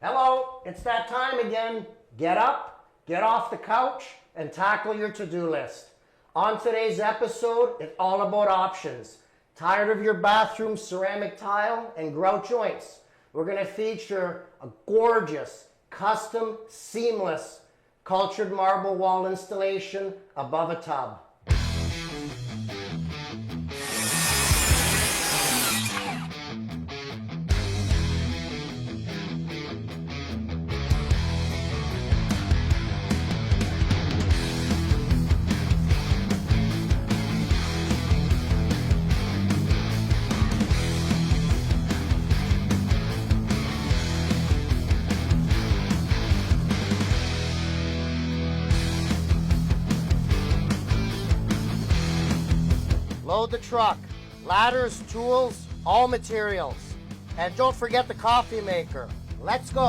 Hello, it's that time again. Get up, get off the couch, and tackle your to-do list. On today's episode, it's all about options. Tired of your bathroom ceramic tile and grout joints? We're going to feature a gorgeous, custom, seamless, cultured marble wall installation above a tub. Load the truck, ladders, tools, all materials. And don't forget the coffee maker. Let's go.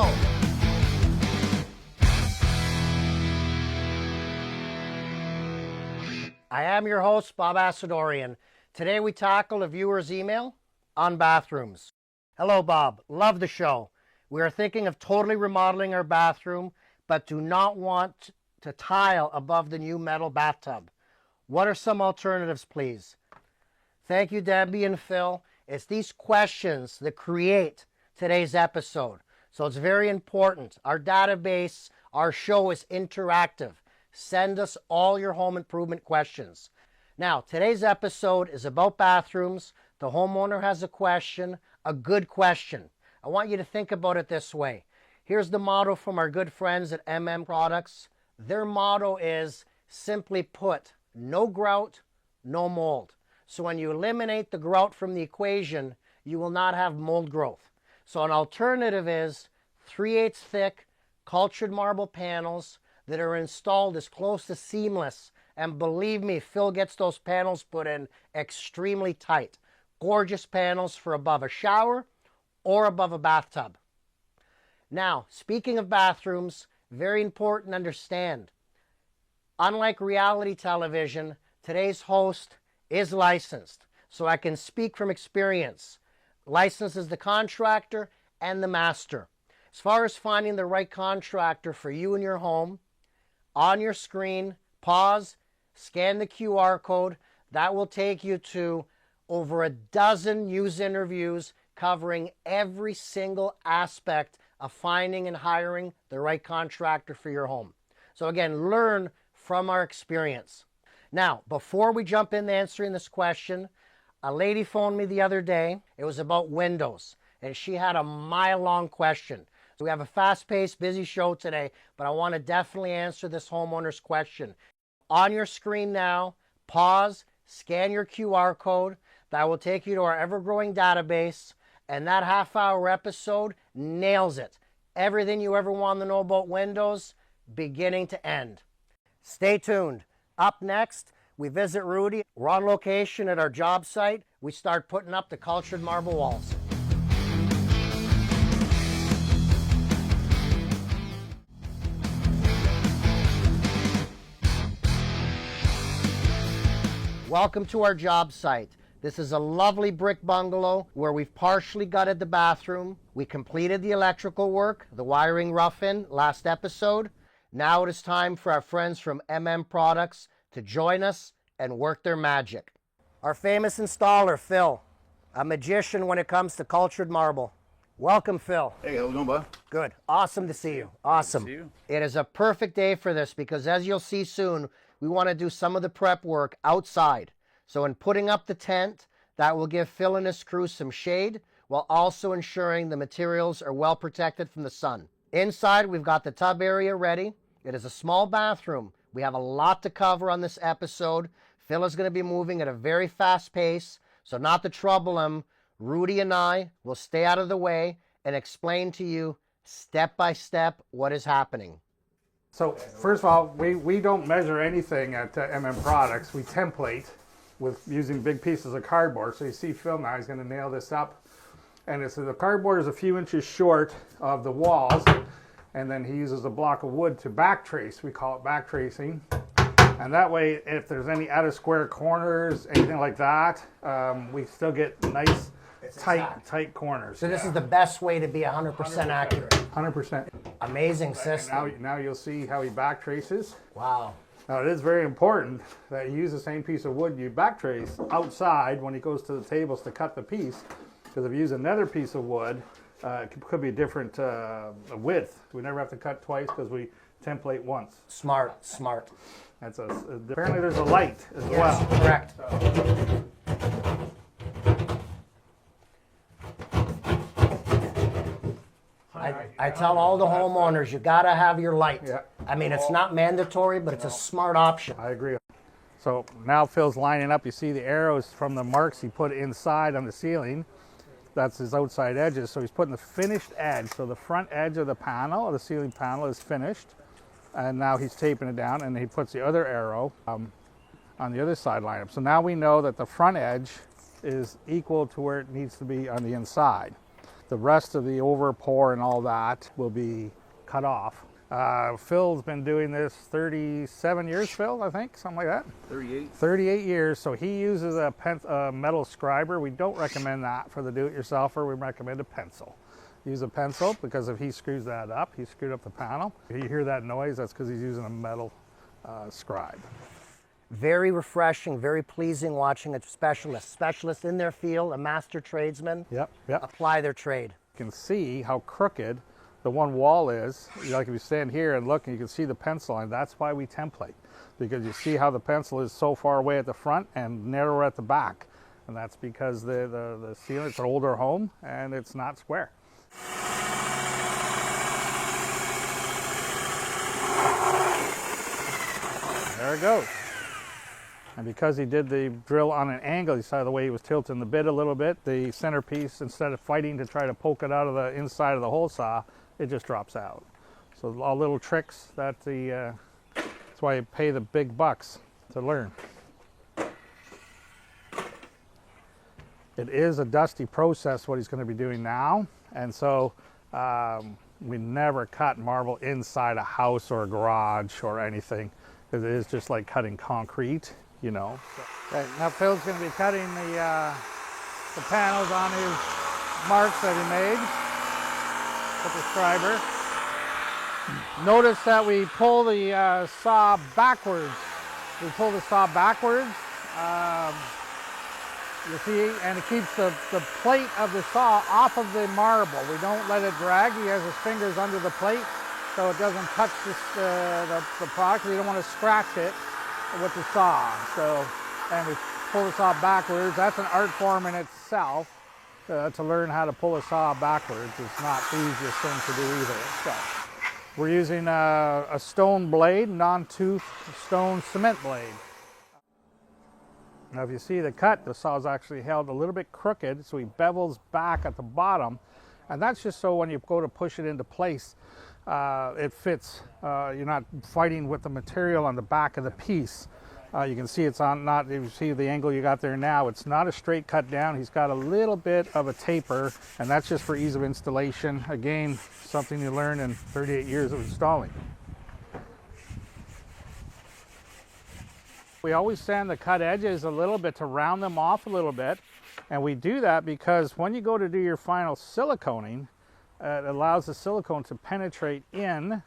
I am your host, Bob Asadorian. Today we tackle a viewer's email on bathrooms. Hello, Bob. Love the show. We are thinking of totally remodeling our bathroom, but do not want to tile above the new metal bathtub. What are some alternatives, please? Thank you, Debbie and Phil. It's these questions that create today's episode. So it's very important. Our database, our show is interactive. Send us all your home improvement questions. Now, today's episode is about bathrooms. The homeowner has a question, a good question. I want you to think about it this way. Here's the motto from our good friends at Products. Their motto is, simply put, no grout, no mold. So when you eliminate the grout from the equation, you will not have mold growth. So an alternative is 3/8 thick cultured marble panels that are installed as close to seamless. And believe me, Phil gets those panels put in extremely tight. Gorgeous panels for above a shower or above a bathtub. Now, speaking of bathrooms, very important to understand. Unlike reality television, today's host is licensed, so I can speak from experience. Licensed as the contractor and the master. As far as finding the right contractor for you and your home, on your screen, pause, scan the QR code. That will take you to over a dozen news interviews covering every single aspect of finding and hiring the right contractor for your home. So again, learn from our experience. Now, before we jump into answering this question, a lady phoned me the other day. It was about windows, and she had a mile-long question. So we have a fast-paced, busy show today, but I want to definitely answer this homeowner's question. On your screen now, pause, scan your QR code. That will take you to our ever-growing database, and that half-hour episode nails it. Everything you ever want to know about windows, beginning to end. Stay tuned. Up next, we visit Rudy. We're on location at our job site. We start putting up the cultured marble walls. Welcome to our job site. This is a lovely brick bungalow where we've partially gutted the bathroom. We completed the electrical work, the wiring rough-in last episode. Now it is time for our friends from Products to join us and work their magic. Our famous installer, Phil, a magician when it comes to cultured marble. Welcome, Phil. Hey, how's it going, bud? Good. Awesome to see you. Awesome. Good to see you. It is a perfect day for this because, as you'll see soon, we want to do some of the prep work outside. So in putting up the tent, that will give Phil and his crew some shade while also ensuring the materials are well protected from the sun. Inside, we've got the tub area ready. It is a small bathroom. We have a lot to cover on this episode. Phil is going to be moving at a very fast pace, so not to trouble him, Rudy and I will stay out of the way and explain to you step by step what is happening. So first of all, we don't measure anything at Products. We template with using big pieces of cardboard. So you see Phil now, he's going to nail this up. And the cardboard is a few inches short of the walls, and then he uses a block of wood to back trace. We call it back tracing. And that way, if there's any out of square corners, anything like that, we still get nice tight corners. So this is the best way to be 100% accurate. 100%. Amazing system. Now you'll see how he back traces. Wow. Now it is very important that you use the same piece of wood you back trace outside when he goes to the tables to cut the piece, because if you use another piece of wood, it could be a different width. We never have to cut twice because we template once. Smart. Apparently there's a light as well. Yes, correct. I tell all the homeowners, you gotta have your light. Yeah. I mean, it's not mandatory, but it's a smart option. I agree. So now Phil's lining up. You see the arrows from the marks he put inside on the ceiling. That's his outside edges. So he's putting the finished edge. So the front edge of the panel, the ceiling panel, is finished. And now he's taping it down, and he puts the other arrow on the other side lineup. So now we know that the front edge is equal to where it needs to be on the inside. The rest of the over pour and all that will be cut off. Phil's been doing this 37 years, Phil, I think, something like that. 38. 38 years. So he uses a metal scriber. We don't recommend that for the do-it-yourselfer. We recommend a pencil. Use a pencil because if he screws that up, he screwed up the panel. If you hear that noise, that's because he's using a metal scribe. Very refreshing, very pleasing watching a specialist in their field, a master tradesman, Yep. apply their trade. You can see how crooked the one wall is. Like if you stand here and look, and you can see the pencil line. That's why we template, because you see how the pencil is so far away at the front and narrower at the back, and that's because the ceiling, it's an older home and it's not square. There it goes. And because he did the drill on an angle, you saw the way he was tilting the bit a little bit, the centerpiece, instead of fighting to try to poke it out of the inside of the hole saw, it just drops out. So all little tricks that that's why you pay the big bucks to learn. It is a dusty process what he's going to be doing now, and so we never cut marble inside a house or a garage or anything, because it is just like cutting concrete, you know. Okay, now Phil's going to be cutting the panels on his marks that he made with the scriber. Notice that we pull the saw backwards. We pull the saw backwards. You see, and it keeps the plate of the saw off of the marble. We don't let it drag. He has his fingers under the plate so it doesn't touch the product. We don't want to scratch it with the saw. So, and we pull the saw backwards. That's an art form in itself. To learn how to pull a saw backwards is not the easiest thing to do either. So, we're using a stone blade, non-tooth stone cement blade. Now if you see the cut, the saw is actually held a little bit crooked, so he bevels back at the bottom, and that's just so when you go to push it into place, it fits. You're not fighting with the material on the back of the piece. You can see it's on, not, if you see the angle you got there now, it's not a straight cut down. He's got a little bit of a taper, and that's just for ease of installation. Again, something you learn in 38 years of installing. We always sand the cut edges a little bit to round them off a little bit, and we do that because when you go to do your final siliconing, it allows the silicone to penetrate into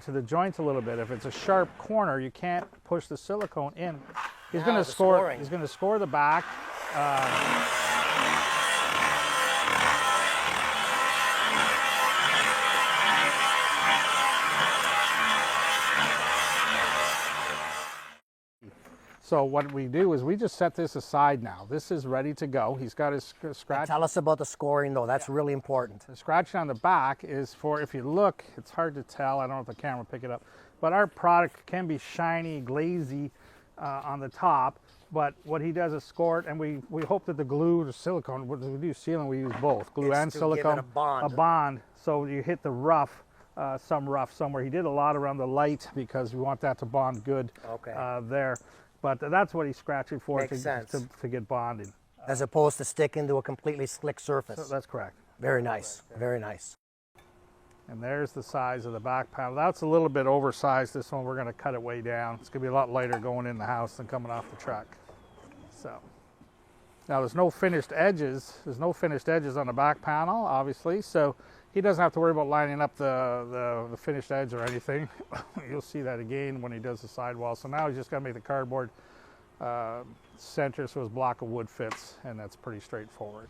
the joint a little bit. If it's a sharp corner, you can't push the silicone in. He's going to score. He's going to score the back. So what we do is we just set this aside now. This is ready to go. He's got his scratch. Tell us about the scoring though, that's really important. The scratch on the back is for, if you look, it's hard to tell, I don't know if the camera will pick it up, but our product can be shiny, glazy on the top, but what he does is score it, and we hope that the glue, the silicone, when we do sealing, we use both, glue and silicone. A bond. A bond, so you hit the rough, some rough somewhere. He did a lot around the light because we want that to bond good there. But that's what he's scratching for, to get bonded. As opposed to sticking to a completely slick surface. So that's correct. Very nice, very nice. And there's the size of the back panel. That's a little bit oversized. This one, we're going to cut it way down. It's going to be a lot lighter going in the house than coming off the truck. So, Now there's no finished edges. There's no finished edges on the back panel, obviously, so he doesn't have to worry about lining up the finished edge or anything. You'll see that again when he does the sidewall. So now he's just got to make the cardboard center so his block of wood fits, and that's pretty straightforward.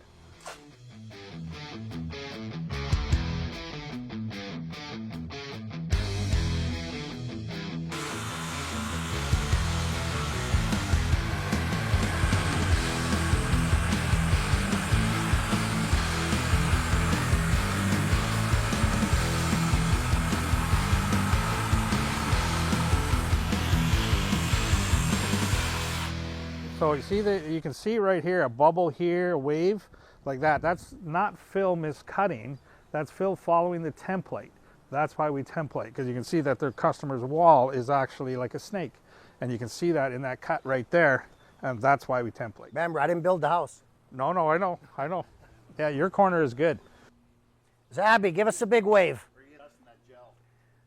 So you see that, you can see right here a bubble here, a wave like that. That's not Phil miscutting. That's Phil following the template. That's why we template, because you can see that their customer's wall is actually like a snake, and you can see that in that cut right there, and that's why we template. Remember, I didn't build the house. No, I know. Yeah, your corner is good. Zabby, give us a big wave.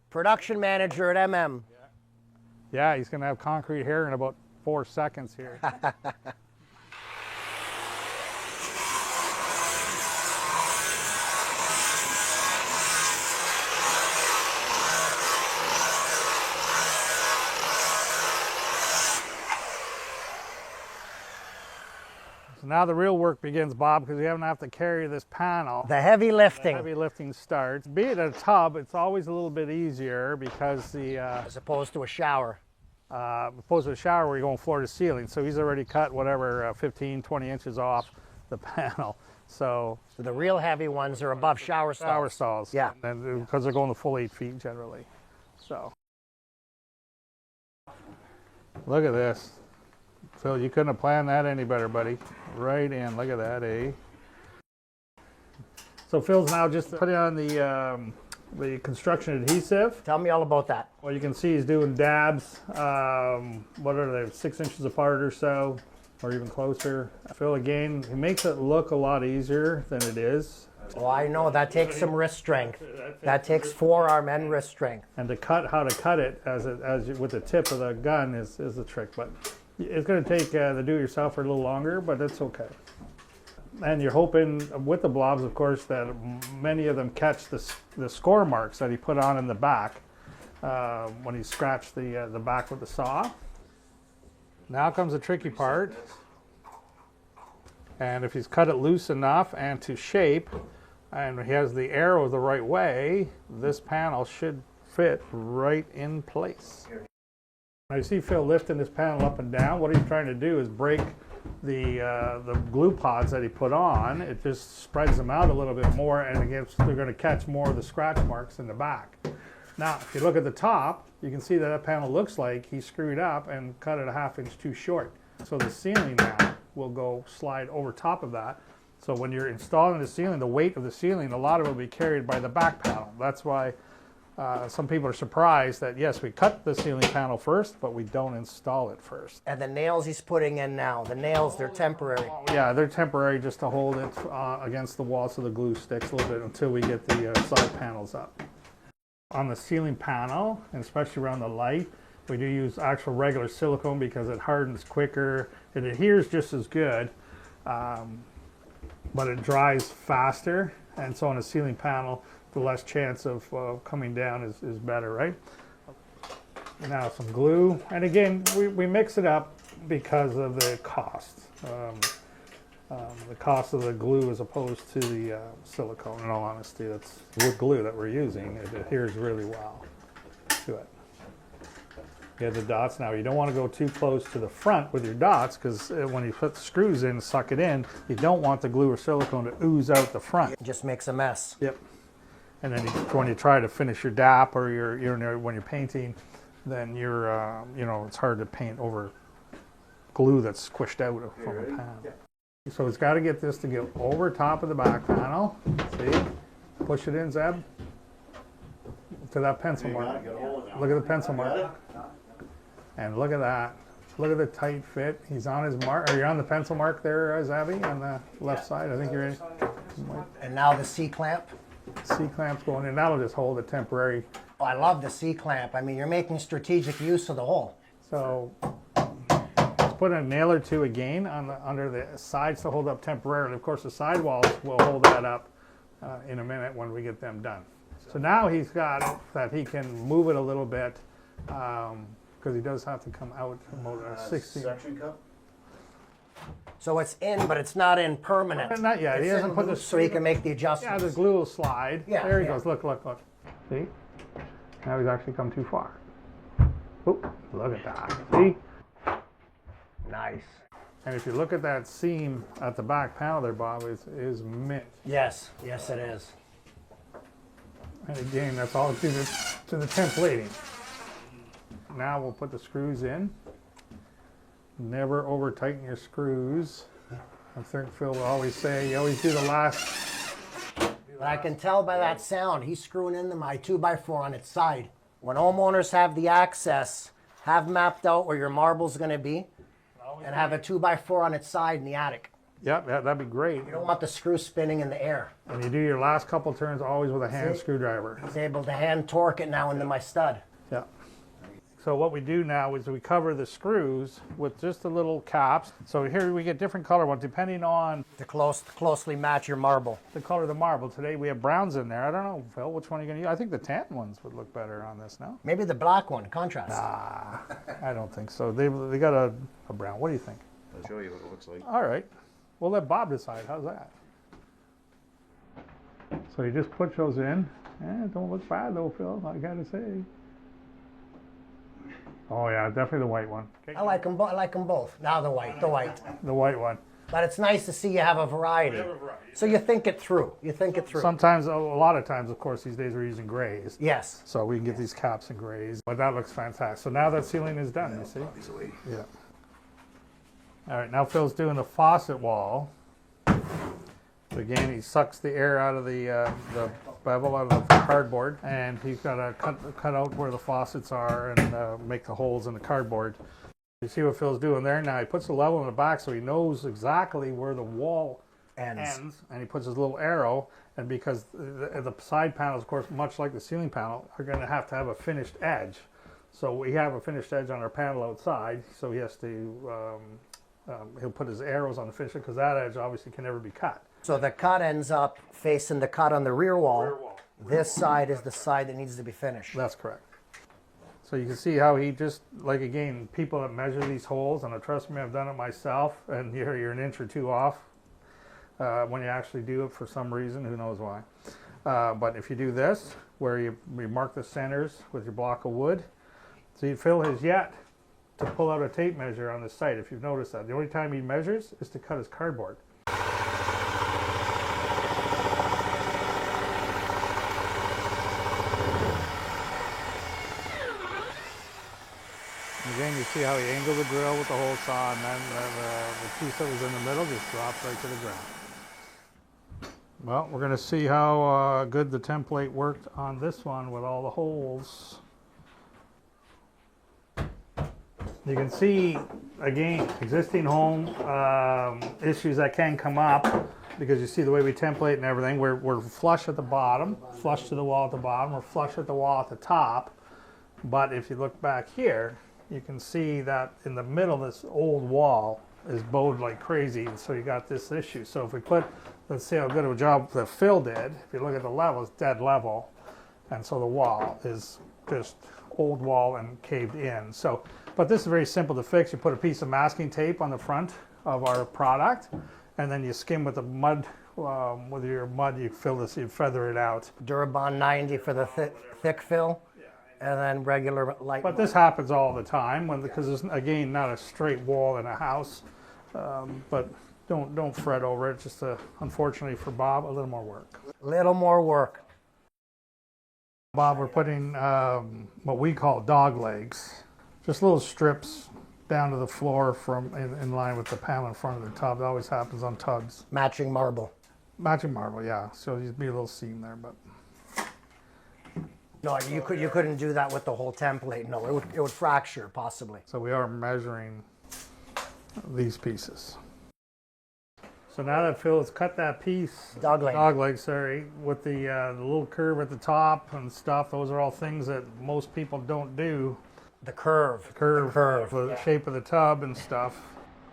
Production manager at MM. Yeah, he's gonna have concrete here in about 4 seconds here. So now the real work begins, Bob, because we haven't have to carry this panel. The heavy lifting. The heavy lifting starts. Be it a tub, it's always a little bit easier because the as opposed to a shower. Opposed to a shower where you're going floor to ceiling. So he's already cut whatever 15, 20 inches off the panel. So the real heavy ones are above shower stalls. Shower stalls. Yeah. And because they're going the full 8 feet generally. So look at this. Phil, you couldn't have planned that any better, buddy. Right in. Look at that, eh? So Phil's now just putting on the construction adhesive. Tell me all about that. Well, you can see he's doing dabs. What are they, 6 inches apart or so, or even closer. Phil, again, he makes it look a lot easier than it is. Oh, I know. That takes some wrist strength. That takes forearm and wrist strength. And to cut, how to cut it with the tip of the gun is the trick. But it's going to take the do-it-yourselfer a little longer, but it's okay. And you're hoping with the blobs, of course, that many of them catch the score marks that he put on in the back when he scratched the back with the saw. Now comes the tricky part. And if he's cut it loose enough and to shape, and he has the arrow the right way, this panel should fit right in place. Now you see Phil lifting this panel up and down. What he's trying to do is break the glue pods that he put on. It just spreads them out a little bit more, and again, they're going to catch more of the scratch marks in the back. Now, if you look at the top, you can see that that panel looks like he screwed up and cut it a 1/2 inch too short. So the ceiling now will slide over top of that. So when you're installing the ceiling, the weight of the ceiling, a lot of it will be carried by the back panel. That's why some people are surprised that, yes, we cut the ceiling panel first, but we don't install it first. And the nails he's putting in now, the nails, they're temporary. Yeah, they're temporary just to hold it against the wall so the glue sticks a little bit until we get the side panels up. On the ceiling panel, and especially around the light, we do use actual regular silicone because it hardens quicker. It adheres just as good, but it dries faster. And so on a ceiling panel, the less chance of coming down is better, right? Now some glue, and again, we mix it up because of the cost. The cost of the glue as opposed to the silicone. In all honesty, that's wood glue that we're using. It adheres really well to it. You have the dots now. You don't want to go too close to the front with your dots because when you put the screws in and suck it in, you don't want the glue or silicone to ooze out the front. It just makes a mess. Yep. And then when you try to finish your DAP or when you're painting, then it's hard to paint over glue that's squished out from a pan. So it's got to get this to get over top of the back panel. See? Push it in, Zeb. To that pencil mark. Look at the pencil mark. And look at that. Look at the tight fit. He's on his mark. Are you on the pencil mark there, Zabby, on the left side? I think you're in. And now the C-clamp. C-clamp's going in. That'll just hold it temporary. Oh, I love the C-clamp. I mean, you're making strategic use of the hole. So it's put a nail or two again on under the sides to hold up temporarily. Of course, the sidewalls will hold that up in a minute when we get them done. So now he's got it that he can move it a little bit because he does have to come out about 60. Suction cup? So it's in, but it's not in permanent. Not yet. He It's hasn't in put the loose so he can make the Yeah, adjustments. the glue will slide. Yeah, There he yeah. goes. Look, look, look. See? Now he's actually come too far. Oop, look at that. See? Nice. And if you look at that seam at the back panel there, Bob, is mint. Yes, yes it is. And again, that's all to the templating. Now we'll put the screws in. Never over tighten your screws. I think Phil will always say, you always do the last. But I can tell by that sound, he's screwing in my 2x4 on its side. When homeowners have the access, have mapped out where your marble's gonna be, and have a 2x4 on its side in the attic. Yep, that'd be great. You don't want the screw spinning in the air. And you do your last couple turns always with a hand screwdriver. He's able to hand torque it now into my stud. Yeah. So what we do now is we cover the screws with just the little caps. So here we get different color ones depending on To closely match your marble. the color of the marble. Today we have browns in there. I don't know, Phil, which one are you going to use? I think the tan ones would look better on this now. Maybe the black one, contrast. I don't think so. They got a brown. What do you think? I'll show you what it looks like. All right. We'll let Bob decide. How's that? So you just put those in. It don't look bad though, Phil, I got to say. Oh yeah, definitely the white one. I like them both. Now the white. The white one. But it's nice to see you have a variety. So you think it through. Sometimes, a lot of times, of course, these days we're using grays. Yes. So we can get these caps in grays. But that looks fantastic. So now that ceiling is done, you see? Obviously. Yeah. All right, now Phil's doing the faucet wall. So again, he sucks the air out of the bevel out of the cardboard, and he's got to cut out where the faucets are and make the holes in the cardboard. You see what Phil's doing there? Now he puts the level in the back so he knows exactly where the wall ends, and he puts his little arrow, and because the side panels, of course, much like the ceiling panel, are going to have a finished edge. So we have a finished edge on our panel outside, so he has to, he'll put his arrows on the finisher because that edge obviously can never be cut. So the cut ends up facing the cut on the rear wall. This side is the side that needs to be finished. That's correct. So you can see how he just, like again, people that measure these holes, and trust me, I've done it myself, and you're an inch or two off when you actually do it for some reason, who knows why. But if you do this, where you mark the centers with your block of wood, see Phil has yet to pull out a tape measure on the site, if you've noticed that. The only time he measures is to cut his cardboard. Again, you see how he angled the drill with the hole saw, and then the piece that was in the middle just dropped right to the ground. Well, we're going to see how good the template worked on this one with all the holes. You can see, again, existing home issues that can come up because you see the way we template and everything. We're flush at the bottom, flush to the wall at the bottom, we're flush at the wall at the top. But if you look back here, you can see that in the middle, this old wall is bowed like crazy, and so you got this issue. So if we put, let's see how good of a job that Phil did. If you look at the level, it's dead level, and so the wall is just old wall and caved in. So, but this is very simple to fix. You put a piece of masking tape on the front of our product, and then you skim with the mud. With your mud, you fill this, you feather it out. Durabond 90 for the thick fill. And then regular light. But this happens all the time because it's again not a straight wall in a house. But don't fret over it. Just unfortunately for Bob, a little more work. Little more work. Bob, we're putting what we call dog legs, just little strips down to the floor from in line with the panel in front of the tub. That always happens on tubs. Matching marble. Matching marble, yeah. So there'd be a little seam there, but. No, you couldn't do that with the whole template. No, it would fracture possibly. So we are measuring these pieces. So now that Phil has cut that piece, dog leg, sorry, with the little curve at the top and stuff, those are all things that most people don't do. The curve. The curve. The shape of the tub and stuff.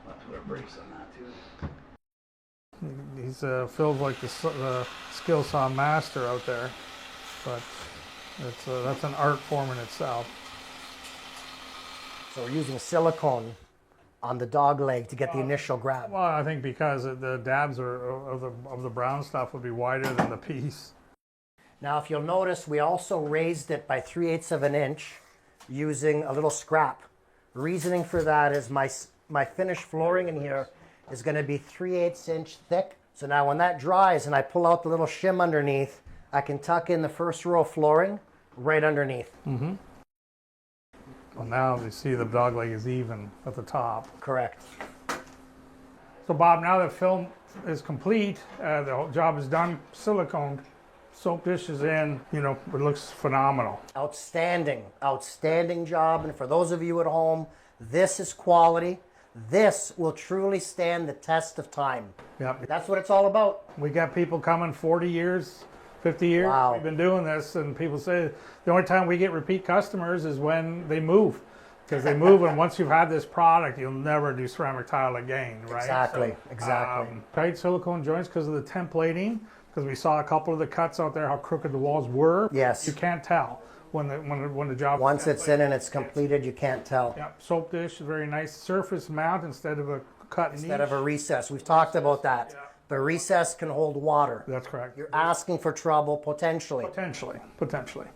I'll have to put brakes on that too. He's Phil's like the skill saw master out there, but that's an art form in itself. So we're using silicone on the dog leg to get the initial grab. Well, I think because the dabs of the brown stuff would be wider than the piece. Now, if you'll notice, we also raised it by 3/8 of an inch using a little scrap. Reasoning for that is my finished flooring in here is going to be 3/8 inch thick. So now when that dries and I pull out the little shim underneath, I can tuck in the first row of flooring right underneath. Mm-hmm. Well, now you see the dog leg is even at the top. Correct. So Bob, now that film is complete, the whole job is done, siliconed, soap dish is in, you know, it looks phenomenal. Outstanding, outstanding job. And for those of you at home, this is quality. This will truly stand the test of time. Yep. That's what it's all about. We got people coming 40 years, 50 years. Wow. We've been doing this, and people say the only time we get repeat customers is when they move. Because they move, and once you've had this product, you'll never do ceramic tile again, right? Exactly, So, exactly. Tight silicone joints because of the templating, because we saw a couple of the cuts out there, how crooked the walls were. Yes. You can't tell when the job Once is it's in and it's completed, you can't tell. Yep. Soap dish is very nice. Surface mount instead of a cut Instead niche. of a recess. We've talked about that. Yeah. The recess can hold water. That's correct. You're asking for trouble, potentially. Potentially.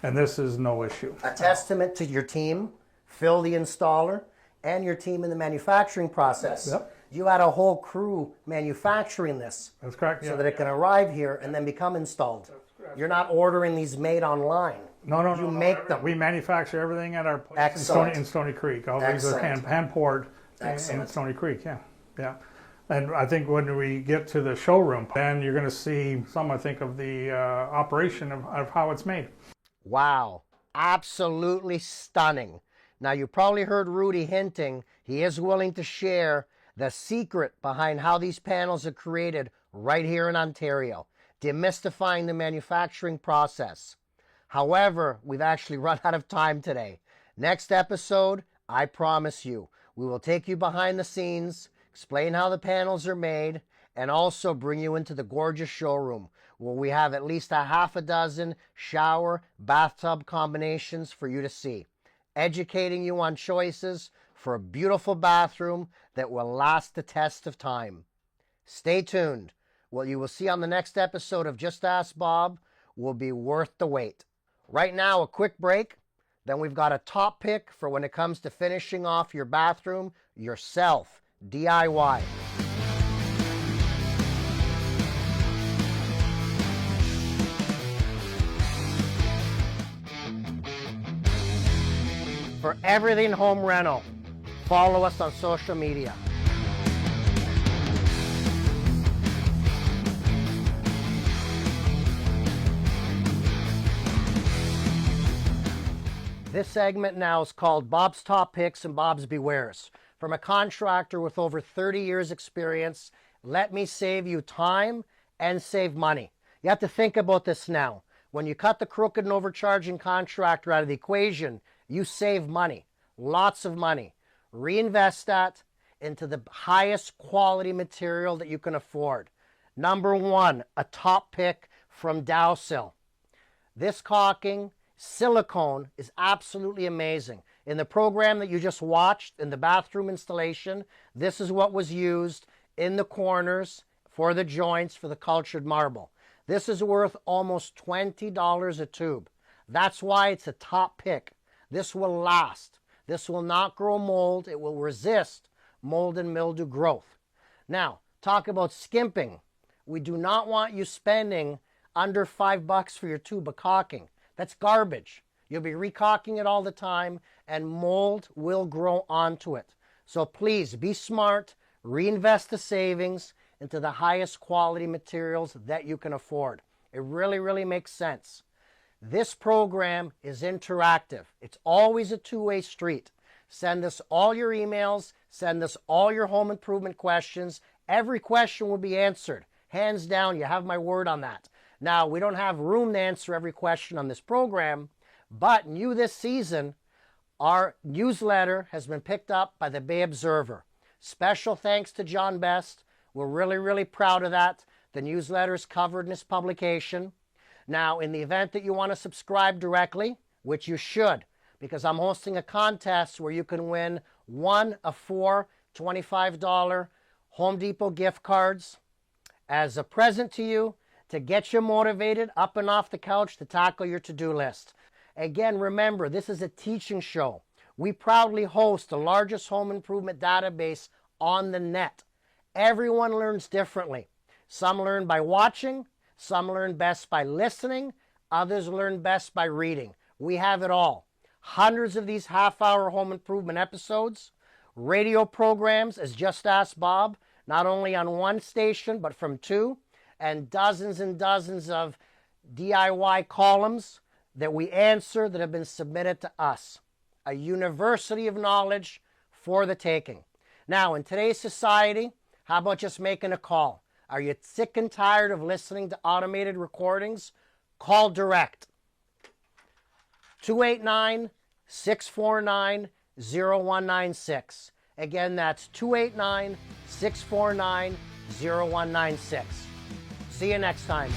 And this is no issue. A testament to your team, Phil the installer, and your team in the manufacturing process. Yep. You had a whole crew manufacturing this That's correct. so Yeah. that it can arrive here and then become installed. You're not ordering these made online. No. You make them. We manufacture everything at our place Excellent. in Stony Creek. All these are Excellent. hand poured in Excellent. Stony Creek. Yeah. And I think when we get to the showroom, then you're going to see some, I think, of the operation of how it's made. Wow, absolutely stunning. Now, you probably heard Rudy hinting he is willing to share the secret behind how these panels are created right here in Ontario, demystifying the manufacturing process. However, we've actually run out of time today. Next episode, I promise you, we will take you behind the scenes, explain how the panels are made, and also bring you into the gorgeous showroom where we have at least a half a dozen shower, bathtub combinations for you to see, educating you on choices for a beautiful bathroom that will last the test of time. Stay tuned. What you will see on the next episode of Just Ask Bob will be worth the wait. Right now, a quick break. Then we've got a top pick for when it comes to finishing off your bathroom yourself, DIY. For everything home rental, follow us on social media. This segment now is called Bob's Top Picks and Bob's Bewares. From a contractor with over 30 years experience, let me save you time and save money. You have to think about this now. When you cut the crooked and overcharging contractor out of the equation, you save money, lots of money. Reinvest that into the highest quality material that you can afford. Number one, a top pick from Dowsil. This caulking, silicone, is absolutely amazing. In the program that you just watched, in the bathroom installation, this is what was used in the corners for the joints for the cultured marble. This is worth almost $20 a tube. That's why it's a top pick. This will last. This will not grow mold. It will resist mold and mildew growth. Now, talk about skimping. We do not want you spending under $5 for your tube of caulking. That's garbage. You'll be recalking it all the time, and mold will grow onto it. So please be smart, reinvest the savings into the highest quality materials that you can afford. It really, really makes sense. This program is interactive. It's always a two-way street. Send us all your emails, send us all your home improvement questions. Every question will be answered. Hands down, you have my word on that. Now, we don't have room to answer every question on this program, but new this season, Our newsletter has been picked up by the Bay Observer. Special thanks to John Best. We're really, really proud of that. The newsletter is covered in this publication. Now, in the event that you want to subscribe directly, which you should, because I'm hosting a contest where you can win one of 4 $25 Home Depot gift cards as a present to you to get you motivated up and off the couch to tackle your to-do list. Again, remember, this is a teaching show. We proudly host the largest home improvement database on the net. Everyone learns differently. Some learn by watching, some learn best by listening, others learn best by reading. We have it all. Hundreds of these half-hour home improvement episodes, radio programs as Just Ask Bob, not only on one station but from 2, and dozens of DIY columns that we answer that have been submitted to us. A university of knowledge for the taking. Now, in today's society, how about just making a call? Are you sick and tired of listening to automated recordings? Call direct. 289-649-0196. Again, that's 289-649-0196. See you next time.